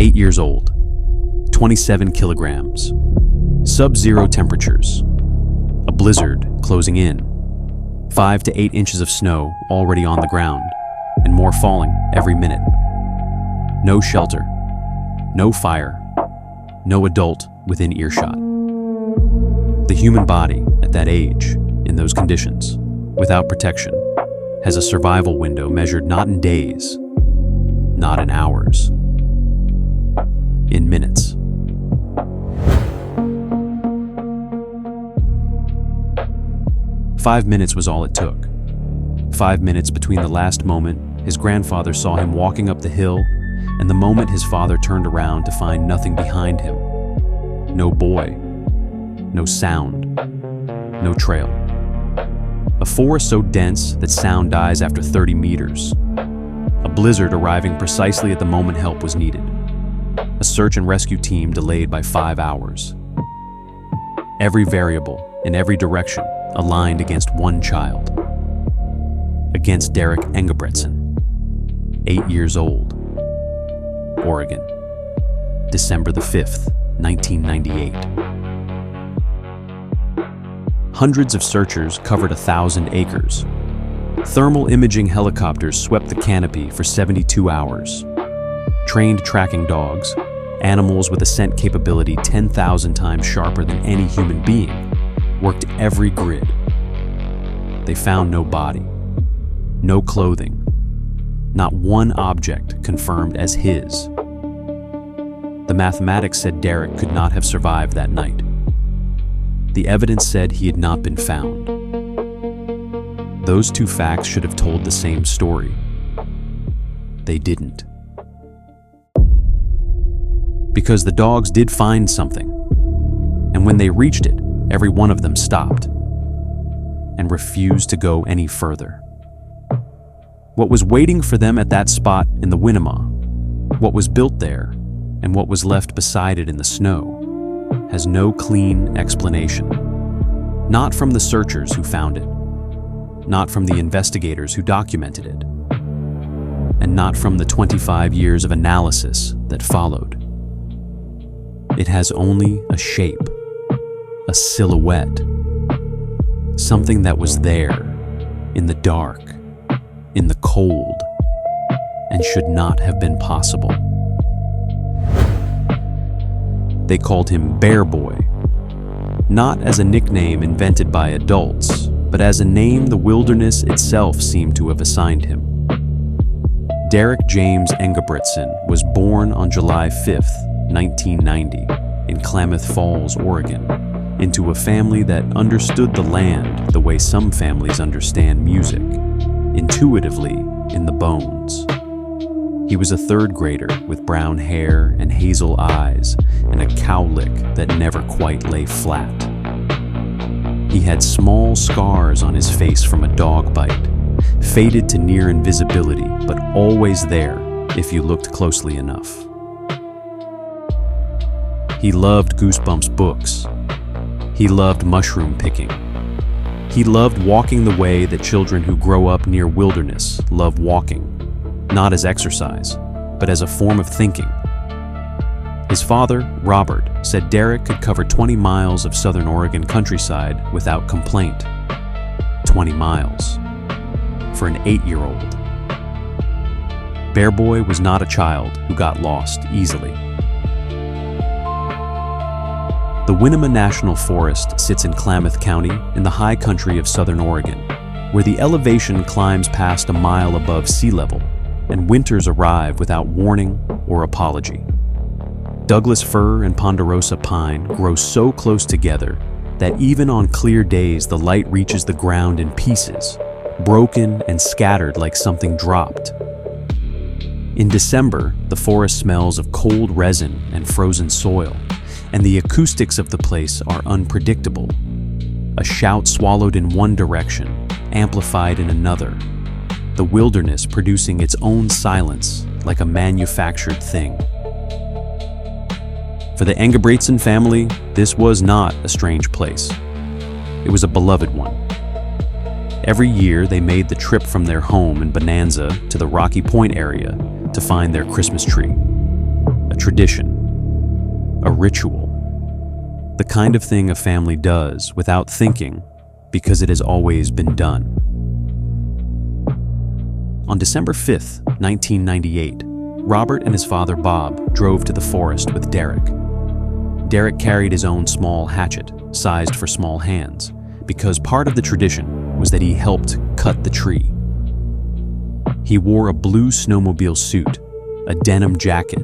8 years old, 27 kilograms, sub-zero temperatures, a blizzard closing in, 5 to 8 inches of snow already on the ground, and more falling every minute. No shelter, no fire, no adult within earshot. The human body at that age, in those conditions, without protection, has a survival window measured not in days, not in hours, in minutes. "5 minutes was all it took. 5 minutes between the last moment his grandfather saw him walking up the hill and the moment his father turned around to find nothing behind him. No boy, no sound, no trail. A forest so dense that sound dies after 30 meters. A blizzard arriving precisely at the moment help was needed. A search and rescue team delayed by 5 hours. Every variable in every direction aligned against one child. Against Derrick Engebretson, 8 years old. Oregon, December the 5th, 1998. Hundreds of searchers covered 1,000 acres. Thermal imaging helicopters swept the canopy for 72 hours. Trained tracking dogs, animals with a scent capability 10,000 times sharper than any human being, worked every grid. They found no body, no clothing, not one object confirmed as his. The mathematics said Derrick could not have survived that night. The evidence said he had not been found. Those two facts should have told the same story. They didn't. Because the dogs did find something, and when they reached it, every one of them stopped and refused to go any further. What was waiting for them at that spot in the Winema, what was built there, and what was left beside it in the snow, has no clean explanation. Not from the searchers who found it, not from the investigators who documented it, and not from the 25 years of analysis that followed. It has only a shape, a silhouette, something that was there, in the dark, in the cold, and should not have been possible. They called him Bear Boy, not as a nickname invented by adults, but as a name the wilderness itself seemed to have assigned him. Derrick James Engebretson was born on July 5th, 1990, in Klamath Falls, Oregon, into a family that understood the land the way some families understand music, intuitively in the bones. He was a third grader with brown hair and hazel eyes and a cowlick that never quite lay flat. He had small scars on his face from a dog bite, faded to near invisibility, but always there if you looked closely enough. He loved Goosebumps books. He loved mushroom picking. He loved walking the way that children who grow up near wilderness love walking, not as exercise, but as a form of thinking. His father, Robert, said Derrick could cover 20 miles of southern Oregon countryside without complaint. 20 miles. For an 8-year-old. Bear Boy was not a child who got lost easily. The Winema National Forest sits in Klamath County in the high country of southern Oregon, where the elevation climbs past a mile above sea level, and winters arrive without warning or apology. Douglas fir and ponderosa pine grow so close together that even on clear days the light reaches the ground in pieces, broken and scattered like something dropped. In December, the forest smells of cold resin and frozen soil, and the acoustics of the place are unpredictable. A shout swallowed in one direction, amplified in another. The wilderness producing its own silence like a manufactured thing. For the Engebretson family, this was not a strange place. It was a beloved one. Every year, they made the trip from their home in Bonanza to the Rocky Point area to find their Christmas tree. A tradition, a ritual, the kind of thing a family does without thinking because it has always been done. On December 5th, 1998, Robert and his father Bob drove to the forest with Derrick. Derrick carried his own small hatchet, sized for small hands, because part of the tradition was that he helped cut the tree. He wore a blue snowmobile suit, a denim jacket,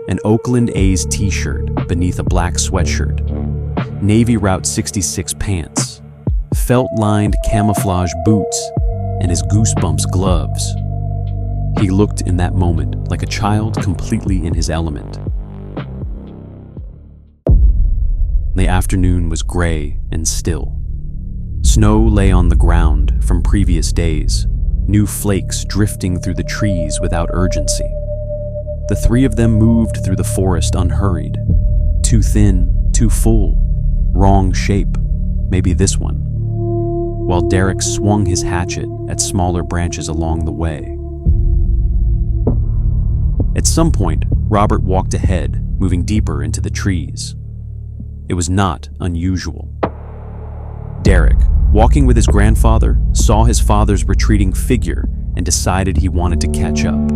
an Oakland A's t-shirt beneath a black sweatshirt, Navy Route 66 pants, felt-lined camouflage boots, and his Goosebumps gloves. He looked in that moment like a child completely in his element. The afternoon was gray and still. Snow lay on the ground from previous days, new flakes drifting through the trees without urgency. The three of them moved through the forest unhurried. Too thin, too full, wrong shape, maybe this one. While Derrick swung his hatchet at smaller branches along the way. At some point, Robert walked ahead, moving deeper into the trees. It was not unusual. Derrick, walking with his grandfather, saw his father's retreating figure and decided he wanted to catch up.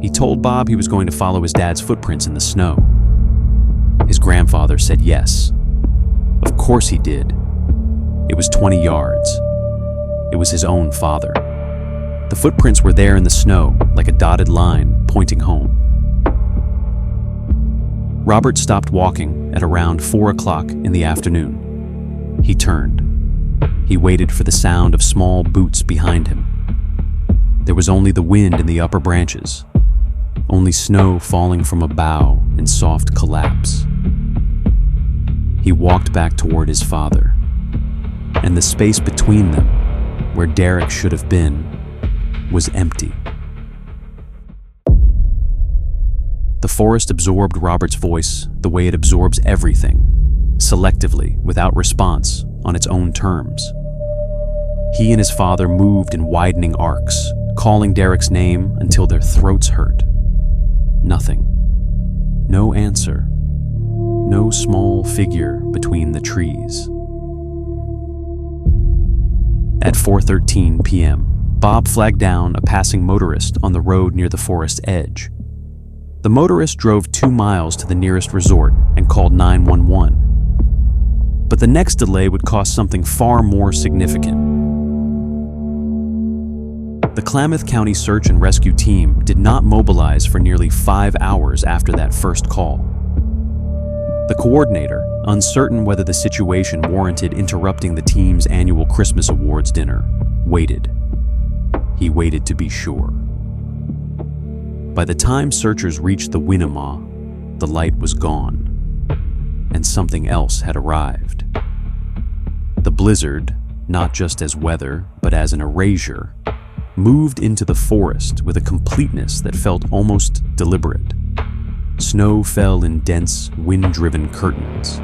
He told Bob he was going to follow his dad's footprints in the snow. His grandfather said yes. Of course he did. It was 20 yards. It was his own father. The footprints were there in the snow, like a dotted line pointing home. Robert stopped walking at around 4 o'clock in the afternoon. He turned. He waited for the sound of small boots behind him. There was only the wind in the upper branches, only snow falling from a bough in soft collapse. He walked back toward his father, and the space between them, where Derrick should have been, was empty. The forest absorbed Robert's voice the way it absorbs everything, selectively, without response, on its own terms. He and his father moved in widening arcs, calling Derrick's name until their throats hurt. Nothing. No answer. No small figure between the trees. At 4:13 p.m., Bob flagged down a passing motorist on the road near the forest edge. The motorist drove 2 miles to the nearest resort and called 911. But the next delay would cost something far more significant. The Klamath County Search and Rescue Team did not mobilize for nearly 5 hours after that first call. The coordinator, uncertain whether the situation warranted interrupting the team's annual Christmas awards dinner, waited. He waited to be sure. By the time searchers reached the Winema, the light was gone, and something else had arrived. The blizzard, not just as weather, but as an erasure, moved into the forest with a completeness that felt almost deliberate. Snow fell in dense, wind-driven curtains.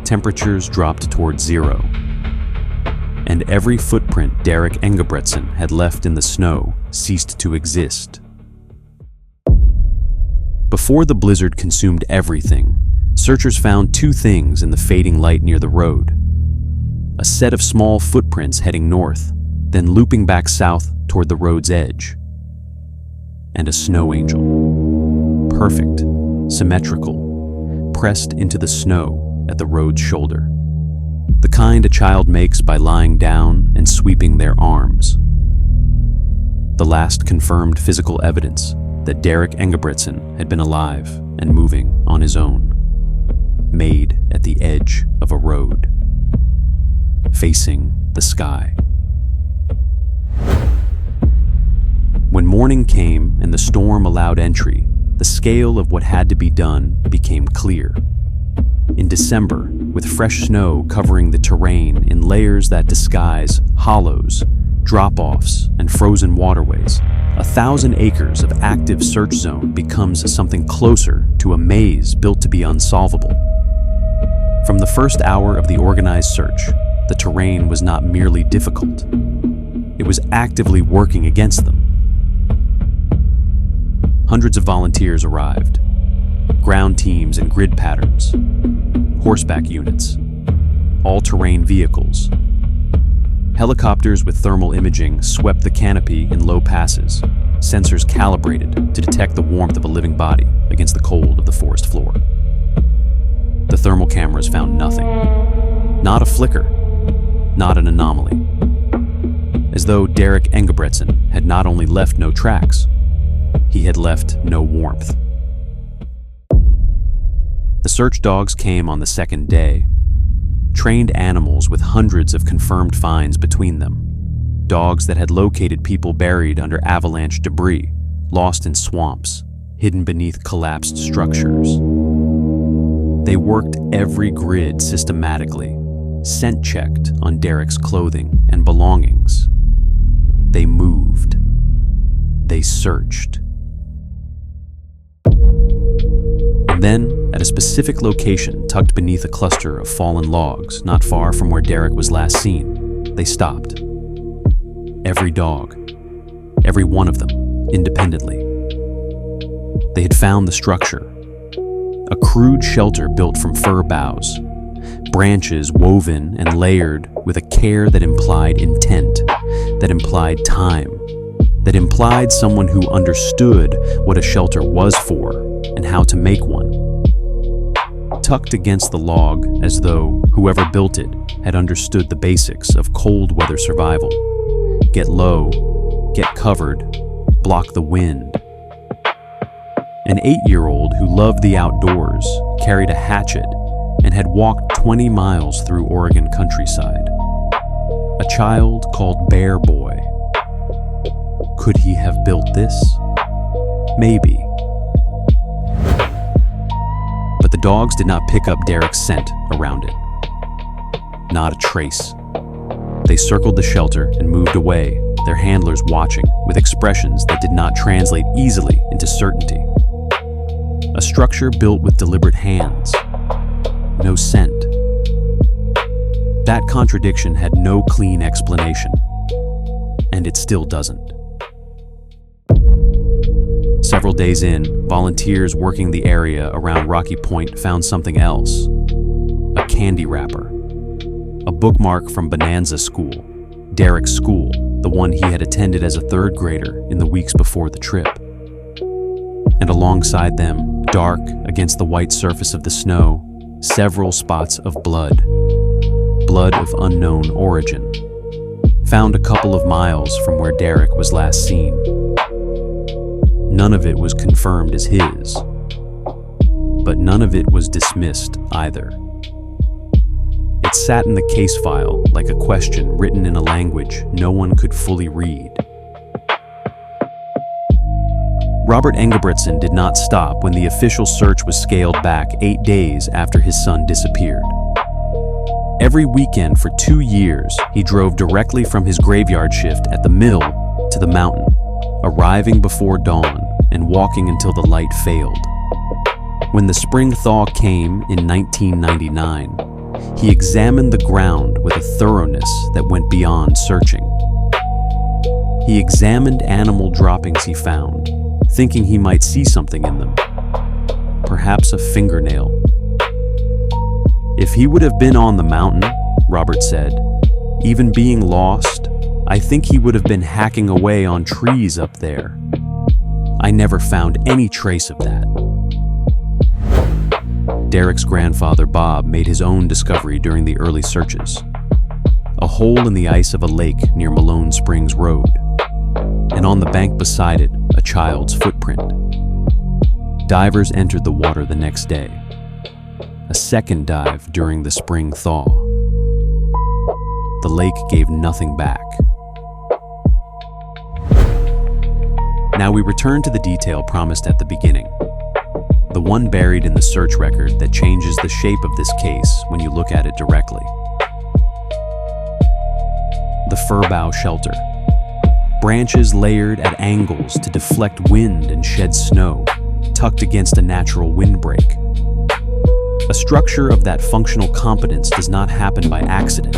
Temperatures dropped toward zero. And every footprint Derrick Engebretson had left in the snow ceased to exist. Before the blizzard consumed everything, searchers found 2 things in the fading light near the road. A set of small footprints heading north, then looping back south toward the road's edge. And a snow angel. Perfect, symmetrical, pressed into the snow at the road's shoulder. The kind a child makes by lying down and sweeping their arms. The last confirmed physical evidence that Derrick Engebretson had been alive and moving on his own, made at the edge of a road, facing the sky. When morning came and the storm allowed entry, the scale of what had to be done became clear. In December, with fresh snow covering the terrain in layers that disguise hollows, drop-offs, and frozen waterways, 1,000 acres of active search zone becomes something closer to a maze built to be unsolvable. From the first hour of the organized search, the terrain was not merely difficult. It was actively working against them. Hundreds of volunteers arrived, ground teams and grid patterns, horseback units, all-terrain vehicles. Helicopters with thermal imaging swept the canopy in low passes, sensors calibrated to detect the warmth of a living body against the cold of the forest floor. The thermal cameras found nothing. Not a flicker, not an anomaly. As though Derrick Engebretson had not only left no tracks, he had left no warmth. The search dogs came on the second day. Trained animals with hundreds of confirmed finds between them. Dogs that had located people buried under avalanche debris, lost in swamps, hidden beneath collapsed structures. They worked every grid systematically, scent-checked on Derrick's clothing and belongings. They moved. They searched. And then, at a specific location tucked beneath a cluster of fallen logs not far from where Derrick was last seen, they stopped. Every dog, every one of them, independently. They had found the structure. A crude shelter built from fir boughs, branches woven and layered with a care that implied intent, that implied time, that implied someone who understood what a shelter was for and how to make one. Tucked against the log as though whoever built it had understood the basics of cold weather survival. Get low, get covered, block the wind. An 8-year-old who loved the outdoors, carried a hatchet, and had walked 20 miles through Oregon countryside. A child called Bear Boy. Could he have built this? Maybe. But the dogs did not pick up Derrick's scent around it. Not a trace. They circled the shelter and moved away, their handlers watching with expressions that did not translate easily into certainty. A structure built with deliberate hands. No scent. That contradiction had no clean explanation, and it still doesn't. Several days in, volunteers working the area around Rocky Point found something else. A candy wrapper. A bookmark from Bonanza School, Derrick's school, the one he had attended as a third grader in the weeks before the trip. And alongside them, dark against the white surface of the snow, several spots of blood. Blood of unknown origin. Found a couple of miles from where Derrick was last seen. None of it was confirmed as his, but none of it was dismissed either. It sat in the case file like a question written in a language no one could fully read. Robert Engebretson did not stop when the official search was scaled back 8 days after his son disappeared. Every weekend for 2 years, he drove directly from his graveyard shift at the mill to the mountain, arriving before dawn and walking until the light failed. When the spring thaw came in 1999, he examined the ground with a thoroughness that went beyond searching. He examined animal droppings he found, thinking he might see something in them. Perhaps a fingernail. If he would have been on the mountain, Robert said, even being lost, I think he would have been hacking away on trees up there. I never found any trace of that. Derrick's grandfather, Bob, made his own discovery during the early searches. A hole in the ice of a lake near Malone Springs Road, and on the bank beside it, a child's footprint. Divers entered the water the next day. A second dive during the spring thaw. The lake gave nothing back. Now we return to the detail promised at the beginning. The one buried in the search record that changes the shape of this case when you look at it directly. The fir bough shelter. Branches layered at angles to deflect wind and shed snow, tucked against a natural windbreak. A structure of that functional competence does not happen by accident.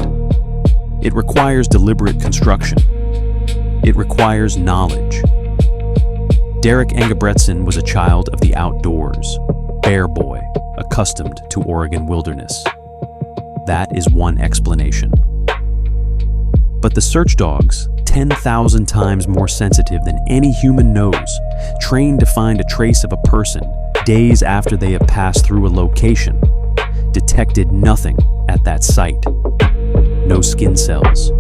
It requires deliberate construction. It requires knowledge. Derrick Engebretson was a child of the outdoors, bear boy, accustomed to Oregon wilderness. That is one explanation. But the search dogs, 10,000 times more sensitive than any human nose, trained to find a trace of a person days after they have passed through a location, detected nothing at that site. No skin cells,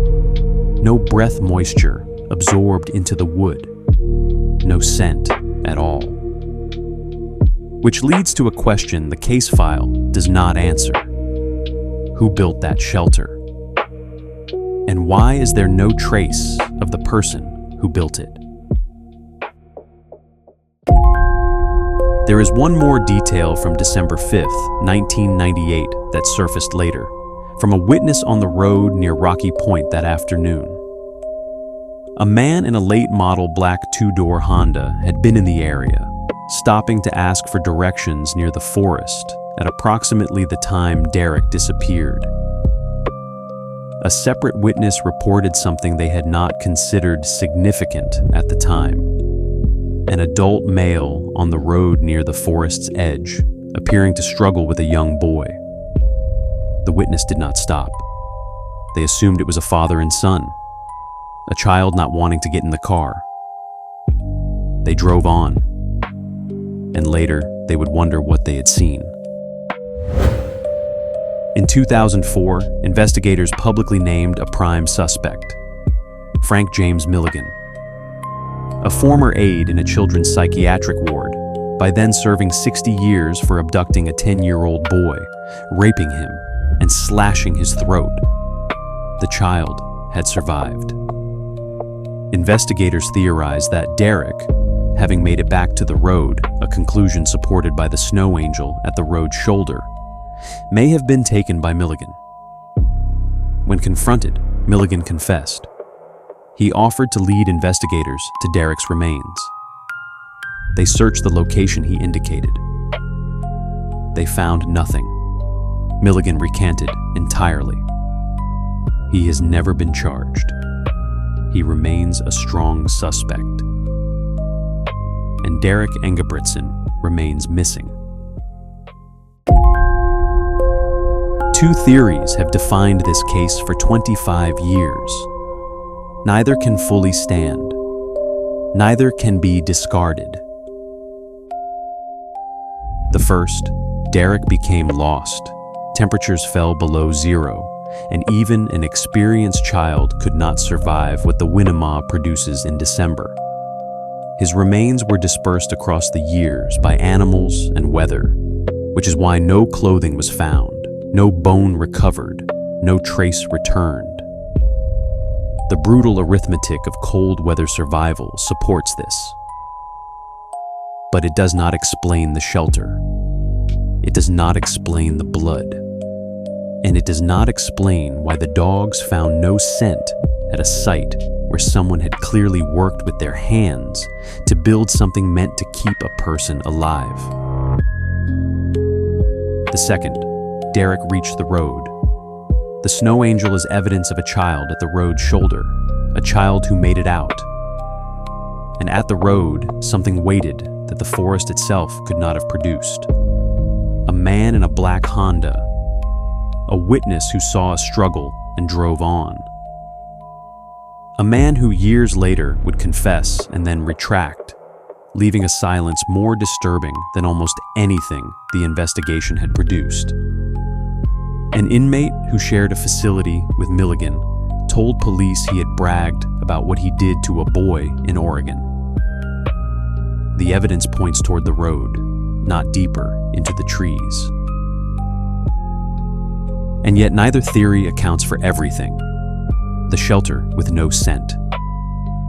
no breath moisture absorbed into the wood, no scent at all. Which leads to a question the case file does not answer. Who built that shelter? And why is there no trace of the person who built it? There is one more detail from December 5th, 1998 that surfaced later, from a witness on the road near Rocky Point that afternoon. A man in a late model black two-door Honda had been in the area, stopping to ask for directions near the forest at approximately the time Derrick disappeared. A separate witness reported something they had not considered significant at the time. An adult male on the road near the forest's edge, appearing to struggle with a young boy. The witness did not stop. They assumed it was a father and son, a child not wanting to get in the car. They drove on, and later they would wonder what they had seen. In 2004, investigators publicly named a prime suspect, Frank James Milligan, a former aide in a children's psychiatric ward, by then serving 60 years for abducting a 10-year-old boy, raping him, and slashing his throat. The child had survived. Investigators theorized that Derrick, having made it back to the road, a conclusion supported by the snow angel at the road's shoulder, may have been taken by Milligan. When confronted, Milligan confessed. He offered to lead investigators to Derrick's remains. They searched the location he indicated. They found nothing. Milligan recanted entirely. He has never been charged. He remains a strong suspect. And Derrick Engebretson remains missing. Two theories have defined this case for 25 years. Neither can fully stand. Neither can be discarded. The first, Derrick became lost. Temperatures fell below zero, and even an experienced child could not survive what the Winema produces in December. His remains were dispersed across the years by animals and weather, which is why no clothing was found, no bone recovered, no trace returned. The brutal arithmetic of cold weather survival supports this. But it does not explain the shelter. It does not explain the blood. And it does not explain why the dogs found no scent at a site where someone had clearly worked with their hands to build something meant to keep a person alive. The second, Derrick reached the road. The snow angel is evidence of a child at the road's shoulder, a child who made it out. And at the road, something waited that the forest itself could not have produced. A man in a black Honda, a witness who saw a struggle and drove on. A man who years later would confess and then retract, leaving a silence more disturbing than almost anything the investigation had produced. An inmate who shared a facility with Milligan told police he had bragged about what he did to a boy in Oregon. The evidence points toward the road, not deeper into the trees. And yet neither theory accounts for everything. The shelter with no scent.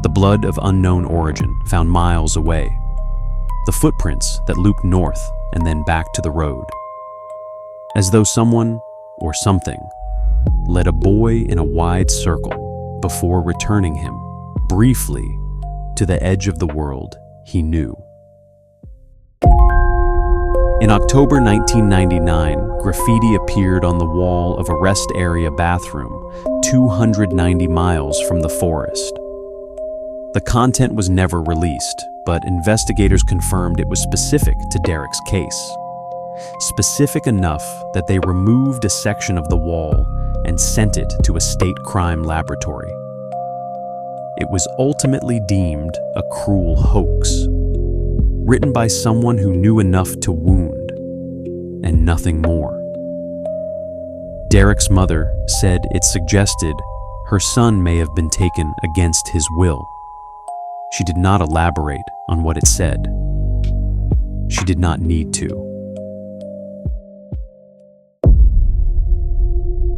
The blood of unknown origin found miles away. The footprints that looped north and then back to the road. As though someone, or something, led a boy in a wide circle before returning him, briefly, to the edge of the world he knew. In October 1999, graffiti appeared on the wall of a rest area bathroom 290 miles from the forest. The content was never released, but investigators confirmed it was specific to Derrick's case. specific enough that they removed a section of the wall and sent it to a state crime laboratory. It was ultimately deemed a cruel hoax, written by someone who knew enough to wound, and nothing more. Derrick's mother said it suggested her son may have been taken against his will. She did not elaborate on what it said. She did not need to.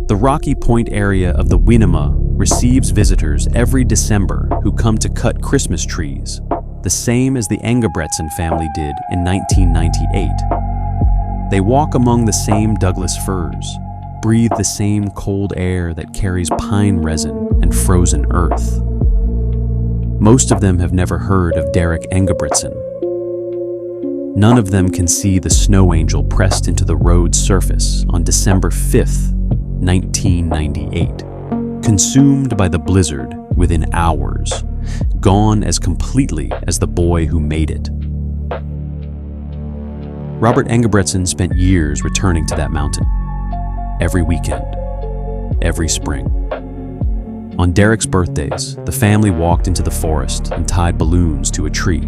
The Rocky Point area of the Winema receives visitors every December who come to cut Christmas trees, the same as the Engebretson family did in 1998. They walk among the same Douglas firs, breathe the same cold air that carries pine resin and frozen earth. Most of them have never heard of Derrick Engebretson. None of them can see the snow angel pressed into the road's surface on December 5th, 1998, consumed by the blizzard within hours, gone as completely as the boy who made it. Robert Engebretson spent years returning to that mountain, every weekend, every spring. On Derrick's birthdays, the family walked into the forest and tied balloons to a tree.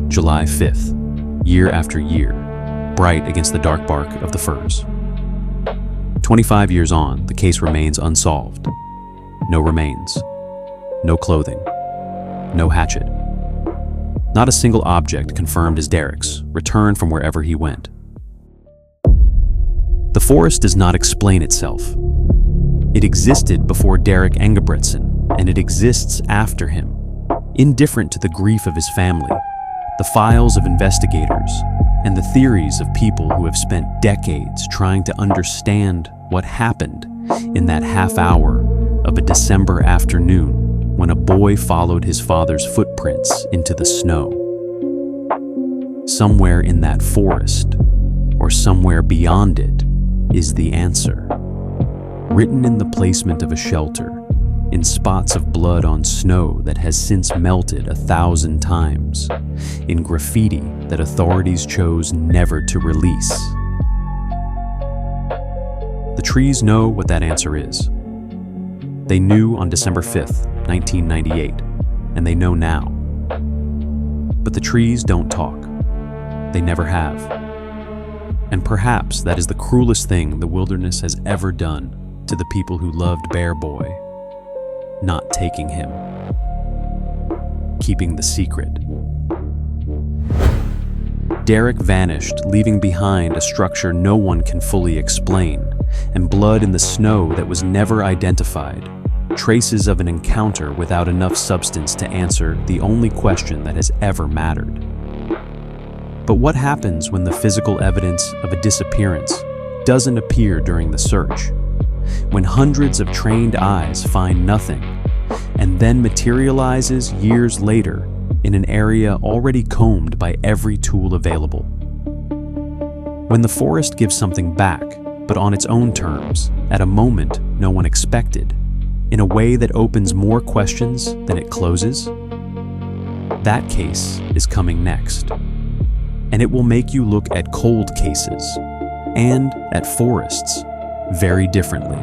July 5th, year after year, bright against the dark bark of the firs. 25 years on, the case remains unsolved. No remains, no clothing, no hatchet. Not a single object confirmed as Derrick's returned from wherever he went. The forest does not explain itself. It existed before Derrick Engebretson, and it exists after him, indifferent to the grief of his family, the files of investigators, and the theories of people who have spent decades trying to understand what happened in that half hour of a December afternoon when a boy followed his father's footprints into the snow. Somewhere in that forest, or somewhere beyond it, is the answer. Written in the placement of a shelter, in spots of blood on snow that has since melted 1,000 times, in graffiti that authorities chose never to release. The trees know what that answer is. They knew on December 5th, 1998, and they know now. But the trees don't talk. They never have. And perhaps that is the cruelest thing the wilderness has ever done to the people who loved Bear Boy, not taking him, keeping the secret. Derrick vanished, leaving behind a structure no one can fully explain, and blood in the snow that was never identified, traces of an encounter without enough substance to answer the only question that has ever mattered. But what happens when the physical evidence of a disappearance doesn't appear during the search? When hundreds of trained eyes find nothing, and then materializes years later in an area already combed by every tool available? When the forest gives something back, but on its own terms, at a moment no one expected, in a way that opens more questions than it closes? That case is coming next. And it will make you look at cold cases and at forests very differently.